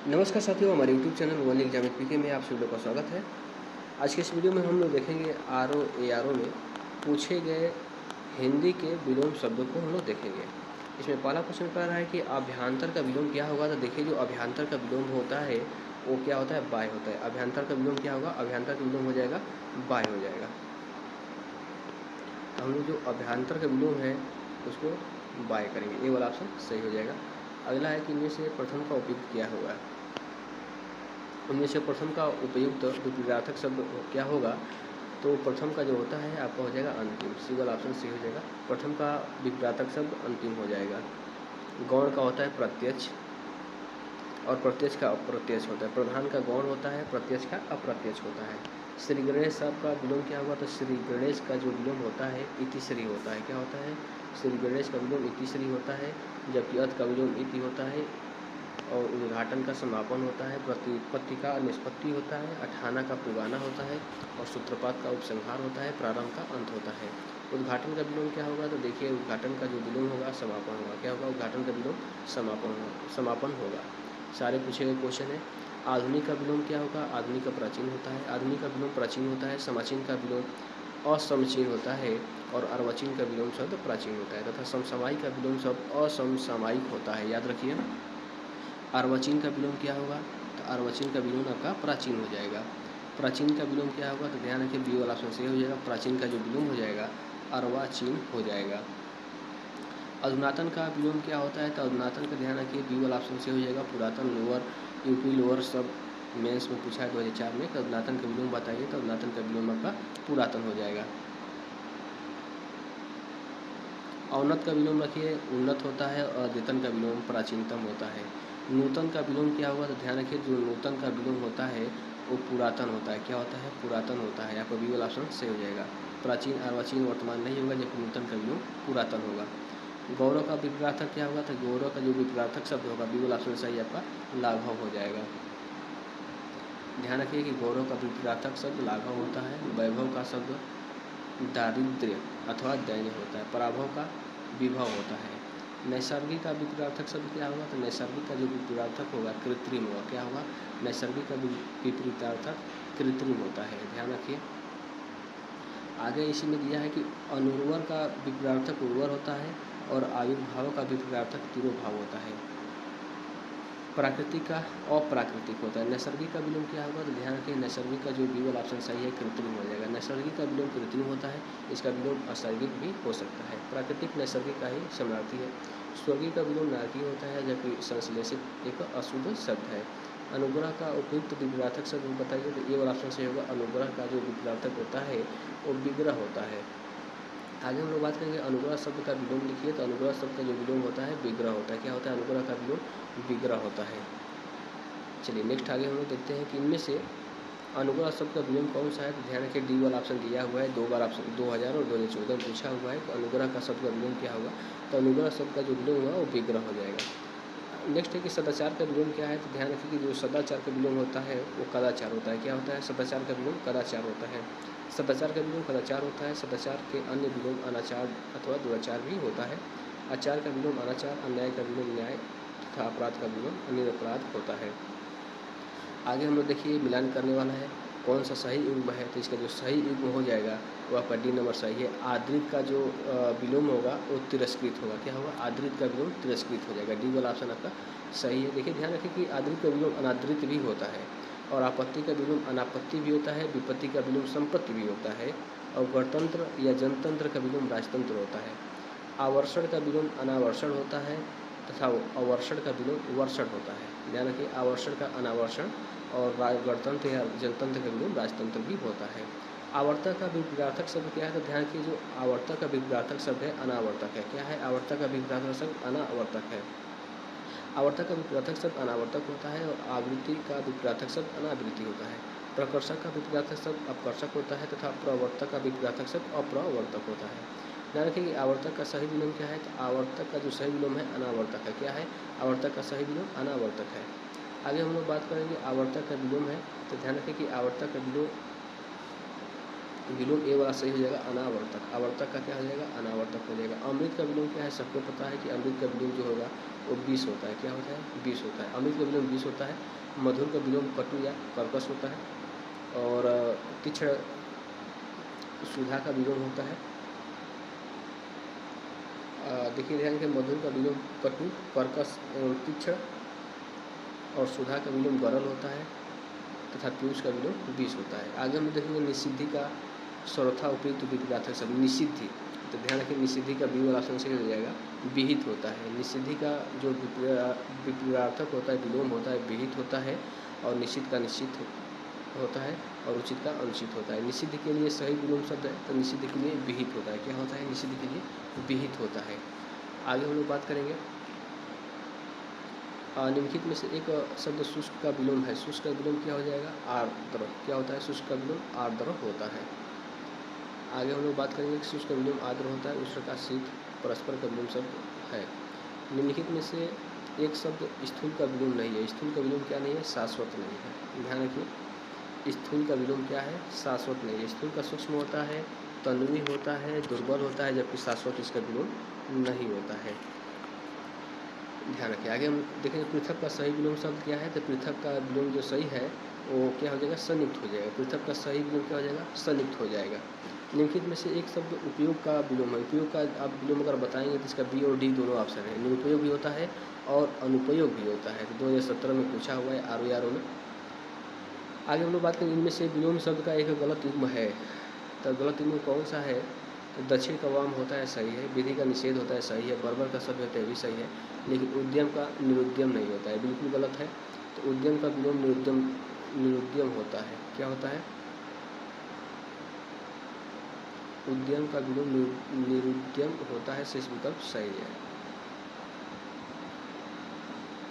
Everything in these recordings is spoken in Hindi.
नमस्कार साथियों, हमारे यूट्यूब चैनल वन एग्जाम पीके में आप सभी लोग का स्वागत है। आज के इस वीडियो में हम लोग देखेंगे आर ओ में पूछे गए हिंदी के विलोम शब्दों को हम लोग देखेंगे। इसमें पहला क्वेश्चन कह रहा है कि अभ्यांतर का विलोम क्या होगा। तो देखिए, जो अभ्यांतर का विलोम होता है वो क्या होता है, बाय होता है। अभ्यांतर का विलोम क्या होगा, अभ्यांतर का विलोम हो जाएगा बाय हो जाएगा। तो हम लोग जो अभ्यांतर का विलोम है उसको बाय करेंगे, ये वाला ऑप्शन सही हो जाएगा। अगला है कि इनमें से प्रथम का उपयुक्त क्या होगा। उनमें से प्रथम का उपयुक्त विपरीतार्थक शब्द क्या होगा। तो प्रथम का जो होता है आपका हो जाएगा अंतिम, सी वाला ऑप्शन सी हो जाएगा। प्रथम का विपरीतार्थक शब्द अंतिम हो जाएगा। गौण का होता है प्रत्यक्ष और प्रत्यक्ष का अप्रत्यक्ष होता है। प्रधान का गौण होता है, प्रत्यक्ष का अप्रत्यक्ष होता है। श्री गणेश साहब का विलोम क्या होगा। तो श्री गणेश का जो विलोम होता है इतिश्री होता है। क्या होता है, श्री गणेश का विलोम इतिश्री होता है, जबकि अत का विलोम इति होता है। और उद्घाटन का समापन होता है, प्रतिपत्ति का निष्पत्ति होता है, अठाना का पुगाना होता है और सूत्रपात का उपसंहार होता है, प्रारंभ का अंत होता है। उद्घाटन का विलोम क्या होगा। तो देखिए, उद्घाटन का जो विलोम होगा समापन होगा। क्या होगा, उद्घाटन का विलोम समापन होगा। सारे पूछे गए क्वेश्चन है। आधुनिक का विलोम क्या होगा। आधुनिक का प्राचीन होता है। आधुनिक का विलोम प्राचीन होता है। समाचीन का विलोम असमचीन होता है और अर्वाचीन का विलोम शब्द प्राचीन होता है तथा समसामयिक का विलोम शब्द असमसामयिक होता है। याद रखिए। अर्वाचीन का विलोम क्या होगा। तो अर्वाचीन का विलोम आपका प्राचीन हो जाएगा। प्राचीन का विलोम क्या होगा। तो ध्यान रखिए, बी वाला ऑप्शन सही हो जाएगा। प्राचीन का जो विलोम हो जाएगा अर्वाचीन हो जाएगा। अधुनातन का विलोम क्या होता है। तो अधुनातन का ध्यान रखिए, बी वाला ऑप्शन सही हो जाएगा। पुरातन लोअर यूपी लोअर सब मेंस में पूछा है 2004 में। तो अधुनातन का विलोम बताइए। तो अधुनातन का विलोम आपका पुरातन हो जाएगा। औन्नत का विलोम रखिए, उन्नत होता है। और अद्यतन का विलोम प्राचीनतम होता है। नूतन का विलोम क्या होगा। तो ध्यान रखिए, जो नूतन का विलोम होता है वो पुरातन होता है। क्या होता है, पुरातन होता है। आपका बी वाला ऑप्शन सही हो जाएगा। प्राचीन अर्वाचीन वर्तमान नहीं होगा, जबकि नूतन का विलोम पुरातन होगा। गौरव का विपरीतार्थक क्या होगा। तो गौरव का जो विपरीतार्थक शब्द होगा, बी वाला ऑप्शन सही आपका लाघव हो जाएगा। ध्यान रखिए कि गौरव का विपरीतार्थक शब्द लाघव होता है। वैभव का शब्द दारिद्र्य अथवा दैन्य होता है। पराभव का विभव होता है। नैसर्गिक का विपरीतार्थक शब्द क्या होगा। तो नैसर्गिक का जो विपरीतार्थक होगा कृत्रिम होगा। क्या होगा, नैसर्गिक का विपरीतार्थक कृत्रिम होता है। ध्यान रखिए। आगे इसी में दिया है कि अनुर्वर का विपरीतार्थक उर्वर होता है और आयुर्भाव का विपरीतार्थक तिरोभाव होता है। प्राकृतिक का अप्राकृतिक होता है। नैसर्गिक का विलोम क्या होगा। तो ध्यान रखिए, नैसर्गिक का जो बी वाला ऑप्शन सही है कृत्रिम हो जाएगा। नैसर्गिक का विलोम कृत्रिम होता है, इसका विलोम असर्गिक भी हो सकता है। प्राकृतिक नैसर्गिक का ही समानार्थी है। स्वर्गीय का विलोम नारकीय होता है, जबकि संश्लेषित एक अशुद्ध शब्द है। अनुग्रह का उपयुक्त विपरीतार्थक शब्द बताइए। तो ये वाला ऑप्शन सही होगा। अनुग्रह का जो विपरीतार्थक होता है वो विग्रह होता है। आगे हम लोग बात करेंगे अनुग्रह शब्द का विलोम लिखिए। तो अनुग्रह शब्द का जो विलोम होता है विग्रह होता है। क्या होता है, अनुग्रह का विलोम विग्रह होता है। चलिए नेक्स्ट आगे हम लोग देखते हैं कि इनमें से अनुग्रह शब्द का विलोम कौन सा है। तो ध्यान रखिए, डी वाला ऑप्शन दिया हुआ है। दो बार ऑप्शन 2000 और 2014 में पूछा हुआ है कि अनुग्रह का शब्द का विलोम क्या होगा। तो अनुग्रह शब्द का जो विलोम हुआ वो विग्रह हो जाएगा। नेक्स्ट है कि सदाचार का विलोम क्या है। तो ध्यान रखिए कि जो सदाचार का विलोम होता है वो कदाचार होता है। क्या होता है, सदाचार का विलोम कदाचार होता है। सदाचार का विलोम कदाचार होता है। सदाचार के अन्य विलोम अनाचार अथवा दुराचार भी होता है। आचार का विलोम अनाचार, अन्याय का विलोम न्याय तथा अपराध का विलोम निरपराध होता है। आगे हम लोग देखिए मिलान करने वाला है कौन सा सही युग्म है। तो इसका जो सही युग्म हो जाएगा वो आपका डी नंबर सही है। आदृत का जो विलोम होगा वो तिरस्कृत होगा। क्या होगा, आदृत का विलोम तिरस्कृत हो जाएगा। डी वाला ऑप्शन आपका सही है। देखिए ध्यान रखिए कि आदृत का विलोम अनादृत भी होता है और आपत्ति का विलोम अनापत्ति भी होता है। विपत्ति का विलोम संपत्ति भी होता है और गणतंत्र या जनतंत्र का विलोम राजतंत्र होता है। आवर्षण का विलोम अनावर्षण होता है तथा अवर्षण का विलोम वर्षण होता है। ध्यान रखिए, आवर्षण का अनावर्षण और गणतंत्र या जनतंत्र का विलोम राजतंत्र भी होता है। आवर्तक का विपरीतार्थक शब्द क्या है। तो ध्यान रखिए, जो आवर्तक का विपरीतार्थक शब्द है अनावर्तक है। क्या है, आवर्तक का विपरीतार्थक शब्द अनावर्तक है। आवर्तक का विपरीतार्थक शब्द अनावर्तक होता है और आवृत्ति का विपरीतार्थक शब्द अनावृत्ति होता है। प्रकर्षक का विपरीतार्थक शब्द अपकर्षक होता है तथा प्रवर्तक का विपरीतार्थक शब्द अप्रवर्तक होता है। ध्यान रखिए कि आवर्तक का सही विलोम क्या है। तो आवर्तक का जो सही विलोम है अनावर्तक है। क्या है, आवर्तक का सही विलोम अनावर्तक है। आगे हम लोग बात करेंगे आवर्तक का विलोम है। तो ध्यान रखें कि आवर्तक का विलोम विलोम ए वाला सही हो जाएगा अनावर्तक। आवर्तक का क्या हो जाएगा? अनावर्तक हो जाएगा। अमृत का विलोम क्या है? सबको पता है कि अमृत का विलोम जो होगा वो 20 होता है। क्या होता है? 20 होता है। अमृत का विलोम 20 होता है। मधुर का विलोम कटु या कर्कश होता है। और तीक्ष्ण सुधा का विलोम होता है। देखिए ध्यान के, मधुर का विलोम कटु, कर्कश एवं तीक्ष्ण, और सुधा का विलोम गरल होता है तथा पीयूष का विलोम 20 होता है। आगे हम देखेंगे निषिद्धि का सर्वथा उपयुक्त विपरीतार्थक शब्द निषिद्धि। तो ध्यान रखिए, निषिद्धि का बी वाला ऑप्शन सही हो जाएगा, विहित होता है। निषिद्धि का जो विपरीतार्थक होता है, विलोम होता है, विहित होता है। और निषिद्ध का निश्चित होता है और उचित का अनुचित होता है। निषिद्ध के लिए सही विलोम शब्द है तो निषिद्ध के लिए विहित होता है। क्या होता है? निषिद्ध के लिए विहित होता है। आगे हम लोग बात करेंगे निम्नलिखित में से एक शब्द शुष्क का विलोम है। शुष्क का विलोम क्या हो जाएगा? आर्द्र। क्या होता है? शुष्क का विलोम आर्द्र होता है। आगे हम लोग बात करेंगे कि शुष्क का विलोम आर्द्र होता है। उष्ण का शीत परस्पर का विलोम शब्द है। निम्नलिखित में से एक शब्द स्थूल का विलोम नहीं है। स्थूल का विलोम क्या नहीं है? शाश्वत नहीं है। ध्यान रखिए, स्थूल का विलोम क्या है? शाश्वत नहीं है। स्थूल का सूक्ष्म होता है, तन्वी होता है, दुर्बल होता है, जबकि शाश्वत इसका विलोम नहीं होता है। ध्यान रखिए। आगे हम देखेंगे पृथक का सही विलोम शब्द क्या है। तो पृथक का विलोम जो सही है वो क्या हो जाएगा? संयुक्त हो जाएगा। पृथक का सही विलोम क्या हो जाएगा? संयुक्त हो जाएगा। निम्नलिखित में से एक शब्द उपयोग का विलोम है। उपयोग का आप विलोम अगर बताएंगे तो इसका बी और डी दोनों ऑप्शन है। निरुपयोग भी होता है और अनुपयोग भी होता है। तो 2017 में पूछा हुआ है आर में। आगे हम लोग बात करें इनमें से विलोम शब्द का एक गलत युग्म है। तो गलत युग्म कौन सा है? तो दक्षिण का वाम होता है, सही है। विधि का निषेध होता है, सही है। बर्बर का शब्द होता है, भी सही है। लेकिन उद्यम का निरुद्यम नहीं होता है, बिल्कुल गलत है। तो उद्यम का विलोम निरुद्यम होता है। क्या होता है? उद्यम का विलोम निरुद्यम होता है। शेष विकल्प सही है।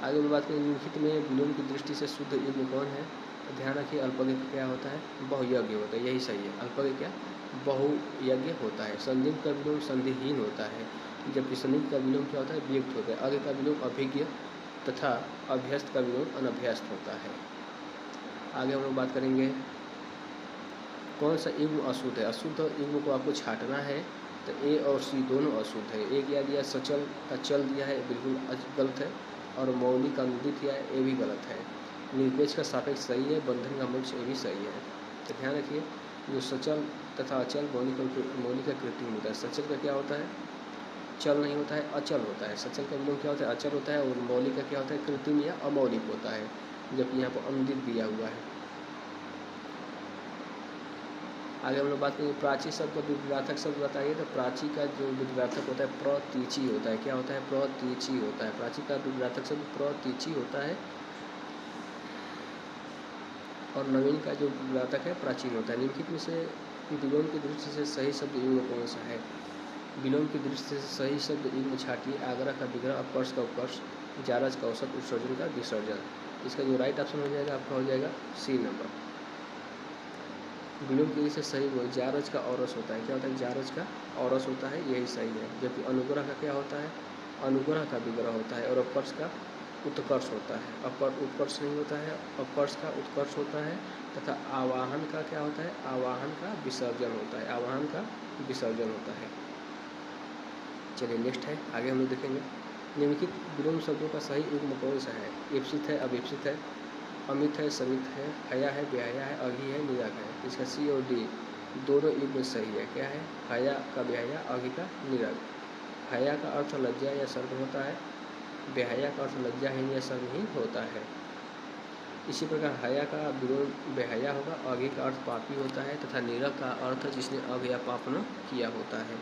आगे हम बात करें निम्नलिखित में विलोम की दृष्टि से शुद्ध युग्म कौन है। तो ध्यान रखिए, अल्पज्ञ क्या होता है? बहुयज्ञ होता है। यही सही है। अल्पज्ञ क्या? बहुयज्ञ होता है। संधिम का विलोम संधिहीन होता है, जबकि संधित का विलोम क्या होता है? वियुक्त होता है। अज्ञ का विलोम अभिज्ञ तथा अभ्यस्त का विलोम अनभ्यस्त होता है। आगे हम लोग बात करेंगे कौन सा युग्म अशुद्ध है। अशुद्ध युग्म को आपको छांटना है। तो ए और सी दोनों अशुद्ध है। ए क्या दिया? सचल का चल दिया है, बिल्कुल गलत है। और मौलिक का नदी दिया है, ये भी गलत है। निरपेक्ष का सापेक्ष सही है। बंधन का मोक्ष, ये भी सही है। तो ध्यान रखिए, जो सचल तथा अचल मौलिक का कृत्रिम होता है। सचल का क्या होता है? चल नहीं होता है, अचल होता है। सचल का विलोम क्या होता है? अचल होता है। और मौलिक का क्या होता है? कृत्रिम या अमौलिक होता है, जबकि यहाँ पर अनुदित दिया हुआ है। आगे हम लोग बात करेंगे प्राची शब्द का विपरीतार्थक शब्द बताइए। तो प्राची का जो विपरीतार्थक होता है प्रतीची होता है। क्या होता है? प्रतीची होता है। प्राची का विपरीतार्थक शब्द प्रतीची होता है। और नवीन का जो विपरीतार्थक है प्राचीन होता है। निम्नलिखित में से विलोम की दृष्टि से सही शब्द युग्म कौन सा है? विलोम की दृष्टि से सही शब्द युग्म छाटिए। आग्रह का विग्रह, अपकर्ष का उत्कर्ष, जारज का औसत, उत्सर्जन का विसर्जन। इसका जो राइट ऑप्शन हो जाएगा आपका हो जाएगा सी नंबर। विलोम की दृष्टि से सही वो जारज का औरस होता है। क्या होता है? जारज का औरस होता है, यही सही है। जबकि अनुग्रह का क्या होता है? अनुग्रह का विग्रह होता है। और अपकर्ष का उत्कर्ष होता है। उत्कर्ष नहीं होता है, अपकर्ष का उत्कर्ष होता है। तथा आवाहन का क्या होता है? आवाहन का विसर्जन होता है। आवाहन का विसर्जन होता है। चलिए नेक्स्ट है, आगे हम लोग देखेंगे निम्नलिखित विलोम शब्दों का सही युग्म कौन सा है। ईप्सित है, अभिप्सित है, अमित है, समित है, हया है, बेहया है, अघी है, निराग है। इसका सी और डी दोनों युग्म सही है। क्या है? हया का बेहया, अघी का निराग। हया का अर्थ लज्जा या शर्म होता है। बेहया का अर्थ लज्जाहीन या शर्महीन होता है। इसी प्रकार हया का विलोम बेहया होगा, अघी का अर्थ पापी होता है तथा निरग का अर्थ जिसने अघ या पाप न किया होता है।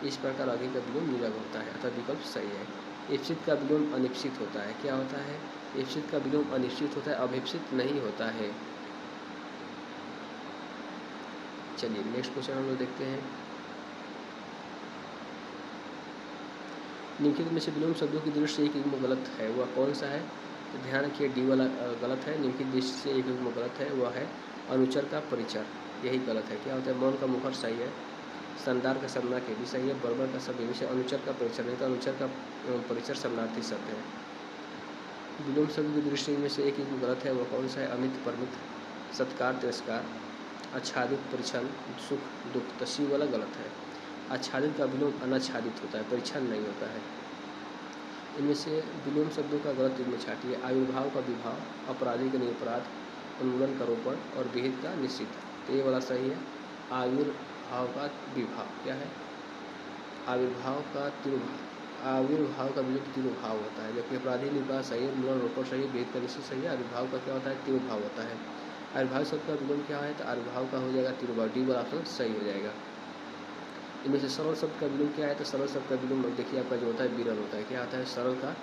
इस प्रकार अघी का विलोम निरग होता है, अतः विकल्प सही है। ईप्सित का विलोम अनिप्सित होता है। क्या होता है? ईप्सित का विलोम अनिश्चित होता है, अभिप्सित नहीं होता है। चलिए नेक्स्ट क्वेश्चन हम लोग देखते हैं। निम्नलिखित में से विलोम शब्दों की दृष्टि से एक युग्म गलत है, वह कौन सा है? तो ध्यान रखिए, डी वाला गलत है। निम्नलिखित दृष्टि से एक युग्म गलत है, वह है अनुचर का परिचर, यही गलत है। क्या होता है? मौन का मुखर सही है। संदार का सर्वना के भी सही है। बर्बर का शब्द विषय अनुचर का परिचर नहीं, तो अनुचर का परिचर सर्वनार्थी शब्द है। विलोम शब्द की दृष्टि में से एक युग्म गलत है, वह कौन सा है? अमित, परमित, सत्कार, तिरस्कार, आच्छादित, परिच्छन, सुख, दुख, तो सी वाला गलत है। आच्छादित का विलोम अनाच्छादित होता है, परिच्छन नहीं होता है। इनमें से विलोम शब्दों का गलत युग्म छाटिए। आविर्भाव का विभाव, अपराधी का निरपराध, उन्मूलन का रोपण और विहित का निश्चित, तो ये वाला सही है। आविर्भाव का विभाव क्या है? आविर्भाव का तिरुभाव, आविर्भाव का विलोम तिरुभाव होता है, जबकि अपराधी निरपराध सही है, उन्मूलन रोपण सही है, विहित का निश्चित सही है। आविर्भाव का क्या होता है? तिरुभाव होता है। आविर्भाव शब्द का विलोम क्या है? तो आविर्भाव का हो जाएगा तिरुभाव, डी वाला ऑप्शन सही हो जाएगा। इनमें से सरल शब्द का विलोम क्या है? तो सरल शब्द का विलोम देखिए आपका जो होता है विरल होता है। क्या होता है? सरल का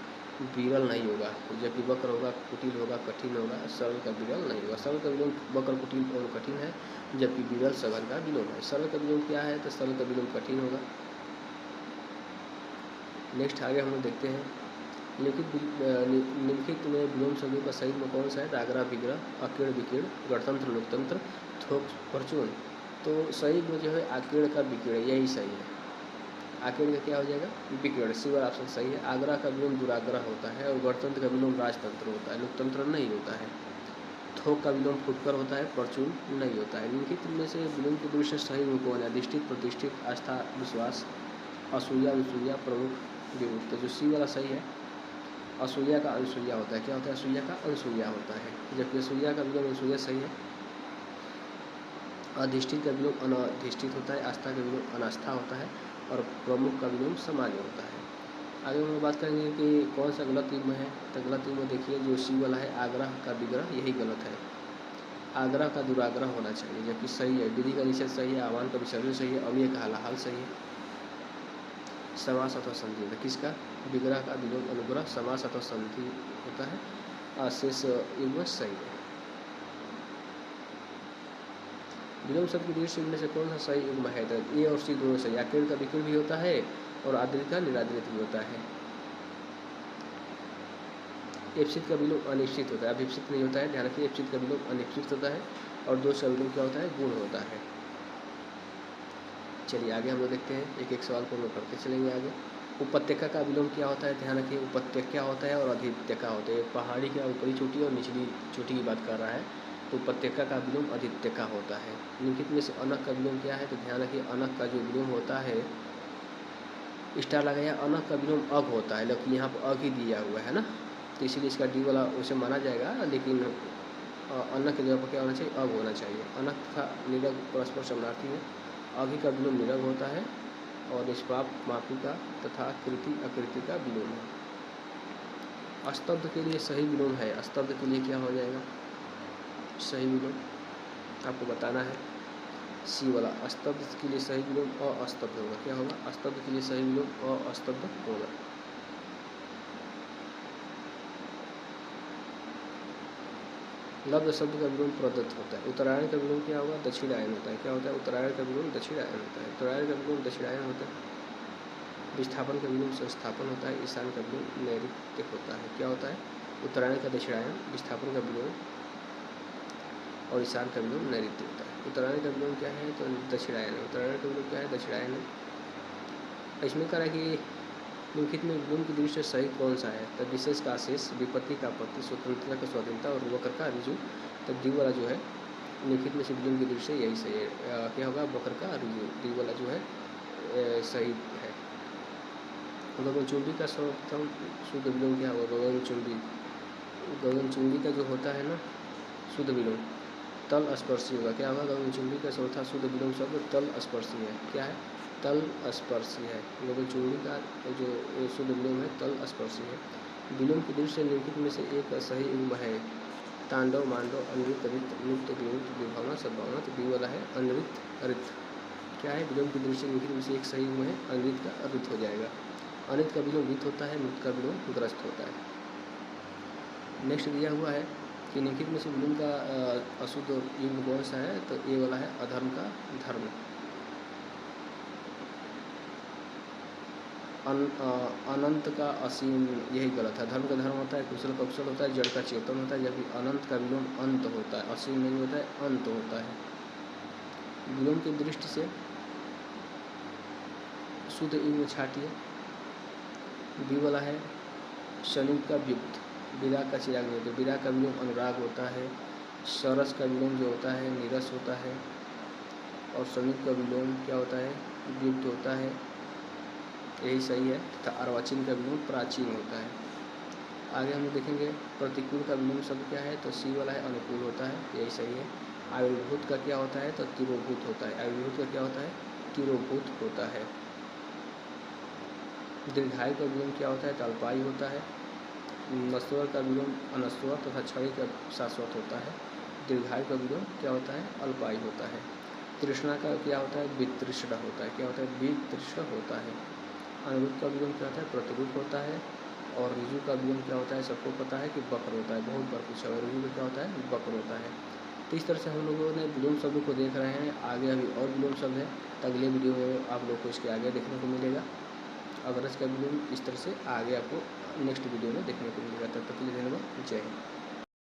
विरल नहीं होगा, जबकि वक्र होगा, कुटिल होगा, कठिन होगा, सरल का विरल नहीं होगा। सरल का विलोम वक्र, कुटिल और कठिन है, जबकि विरल सघन का विलोम है। सरल का विलोम क्या है? तो सरल का विलोम कठिन होगा। नेक्स्ट आगे हम लोग देखते हैं निम्नलिखित में विलोम शब्दों का सही में कौन सा है? आग्रह, विग्रह, अकीर्ण, विकीर्ण, गणतंत्र, लोकतंत्र, थोक, परचून। तो सही में जो है आकीर्ण का विकीर्ण, यही सही है। आकीर्ण का क्या हो जाएगा? विकीर्ण, सी वाला ऑप्शन सही है। आग्रह का विलोम दुराग्रह होता है और गणतंत्र का विलोम राजतंत्र होता है, लोकतंत्र नहीं होता है। थोक का विलोम फुटकर होता है, परचून नहीं होता है। निम्नलिखित में से विलोम की दृष्टि से सही में कौन है? अधिष्ठित, प्रतिष्ठित, आस्था, विश्वास, असूया, अनुसूया, प्रमुख, विमुक्त। जो सी वाला सही है। असूया का अनुसूया होता है। क्या होता है? असूया का अनुसूया होता है, जबकि असूया का विलोम अनुसूया सही है। अधिष्ठित का विलोम अनधिष्ठित होता है, आस्था का विलोम अनास्था होता है और प्रमुख का विलोम सामान्य होता है। आगे हम लोग बात करेंगे कि कौन सा गलत युग्म है। तो गलत युग्म देखिए जो सी वाला है, आग्रह का विग्रह, यही गलत है। आग्रह का दुराग्रह होना चाहिए, जबकि सही है। विधि का निषेध सही है, आह्वान का विसर्जन सही है, अव्यय का हालाहाल सही है। समास अथवा संधि होता है किसका? विग्रह का विलोम अनुग्रह, समास अथवा संधि होता है, अशेष युग्म सही है। विलोम शब्द की दृष्टि में से कौन सा सही युग्म है? तो ए और सी दोनों सही। आकीर्ण का विकीर्ण भी होता है और आदृत का निरादृत भी होता है। एप्सित का विलोम अनिश्चित होता है, अभिप्सित नहीं होता है, ध्यान रखिए। एप्सित का विलोम अनिश्चित होता है और दोष का विलोम क्या होता है? गुण होता है। चलिए आगे हम लोग देखते हैं, एक एक सवाल को हम लोग करते चलेंगे आगे। उपत्यका का विलोम क्या होता है? ध्यान रखिए, उपत्यका होता है और अधित्यका होता है। पहाड़ी की ऊपरी चोटी और निचली चोटी की बात कर रहा है, तो उपत्यका का विलोम अधित्यका होता है। निम्नलिखित में से अनक का विलोम क्या है? तो ध्यान रखिए, अनक का जो विलोम होता है, स्टार लगाया, अनक का विलोम अग होता है, लेकिन यहाँ पर अग ही दिया हुआ है ना, तो इसीलिए इसका डी वाला उसे माना जाएगा। लेकिन अनक की जगह पर क्या होना चाहिए? अग होना चाहिए। अनक का निरग परस्पर समानार्थी है। अघि का विलोम निरग होता है और निष्पाप मापी का तथा कृति अकृति का विलोम है। अस्तब्ध के लिए सही विलोम है। अस्तब्ध के लिए क्या हो जाएगा? सही विलोम आपको बताना है, सी वाला। अस्तब्ध के लिए सही विलोम अस्तब्ध होगा। क्या होगा? अस्तब्ध के लिए सही विलोम अस्तब्ध होगा। लब्ध शब्द का विलोम प्रदत्त होता है। उत्तरायण का विलोम क्या होगा? दक्षिणायन होता है। क्या होता है? उत्तरायण का विलोम दक्षिणायन होता है। उत्तरायण का विलोम दक्षिणायन होता है। विस्थापन का विलोम संस्थापन होता है। ईशान का विलोम नैऋत्य होता है। क्या होता है? उत्तरायण का दक्षिणायन, विस्थापन का विलोम और ईशान का विलोम नैऋत्य होता है। उत्तरायण का विलोम क्या है? तो दक्षिणायन है। उत्तरायण का विलोम क्या है? दक्षिणायन है। इसमें कह रहा है कि निम्नलिखित में विलोम की दृष्टि से सही कौन सा है? तो विशेष का अशेष, विपत्ति का आपत्ति, स्वतंत्रता का स्वाधीनता और वक्र का ऋजु। तो डी वाला जो है निम्नलिखित में से विलोम की दृष्टि से यही सही है। क्या होगा? वक्र का ऋजु, डी वाला जो है सही है। गगनचुंबी का सर्वप्रथम शुद्ध विलोम क्या होगा? गगनचुंबी, गगनचुंबी का जो होता है ना शुद्ध विलोम तल स्पर्शी होगा। क्या होगा? गगनचुंबी का चौथा शुद्ध विलोम शब्द तल स्पर्शी है। क्या है? तल स्पर्शी है। गगनचुंबी का जो शुद्ध विलोम है तल स्पर्शी है। विलोम की दृष्टि से निम्नलिखित में से एक सही युग्म है। तांडव, मांडव, अनृत, रित, मुक्त, विमुक्त, विभावना, सद्भावना। तो बी वाला है अनृत, रित। क्या है? विलोम की दृष्टि से निम्नलिखित में से एक सही युग्म है, अनृत का रित हो जाएगा। अनृत का विलोम रित होता है, मुक्त का विलोम ग्रस्त होता है। नेक्स्ट दिया हुआ है कि निम्नलिखित में से विलोम का अशुद्ध युग्म कौन सा है? तो ए वाला है अधर्म का धर्म। अनंत का असीम, यही गलत है। धर्म का धर्म होता है, कुशल का कुशल होता है, जड़ का चेतन होता है, जबकि अनंत का विलोम अंत होता है। असीम नहीं होता है, अंत होता है। विलोम की दृष्टि से शुद्ध युग्म छाटिए। बी वाला है संयुक्त का व्युक्त, विराग का चिराग नहीं होता। विराग का विलोम अनुराग होता है। सरस का विलोम जो होता है नीरस होता है, और संयुक्त का विलोम क्या होता है, युक्त होता है, यही सही है। तथा अर्वाचीन का विलोम प्राचीन होता है। आगे हम देखेंगे प्रतिकूल का विलोम शब्द क्या है, तो सी वाला है, अनुकूल होता है, यही सही है। आयुर्भूत का क्या होता है, तो तिरोभूत होता है। आयुर्भूत का क्या होता है, तिरोभूत होता है। दीर्घायु का विलोम क्या होता है, तो अल्पायु होता है। नस्वर का विलोम अनस्वर तथा क्षणिक का शाश्वत होता है। दीर्घायु का विलोम क्या होता है, अल्पायु होता है। तृष्णा का क्या होता है, वितृष्ण होता है। क्या होता है, वितृष्ण होता है। अनुरूप का विलोम क्या होता है, प्रतिरूप होता है। और ऋजु का विलोम क्या होता है, सबको पता है कि वक्र होता है। बहुत बार पूछा हुआ, ऋजु का क्या होता है, वक्र होता है। तो इस तरह से हम लोगों ने विलोम शब्दों को देख रहे हैं। आगे अभी और विलोम शब्द है, तो अगले वीडियो में आप लोग को इसके आगे देखने को मिलेगा। अग्रज का विलोम इस तरह से आगे आपको नेक्स्ट वीडियो में देखने को मिलेगा। तब तक के लिए धन्यवाद, जय हिंद।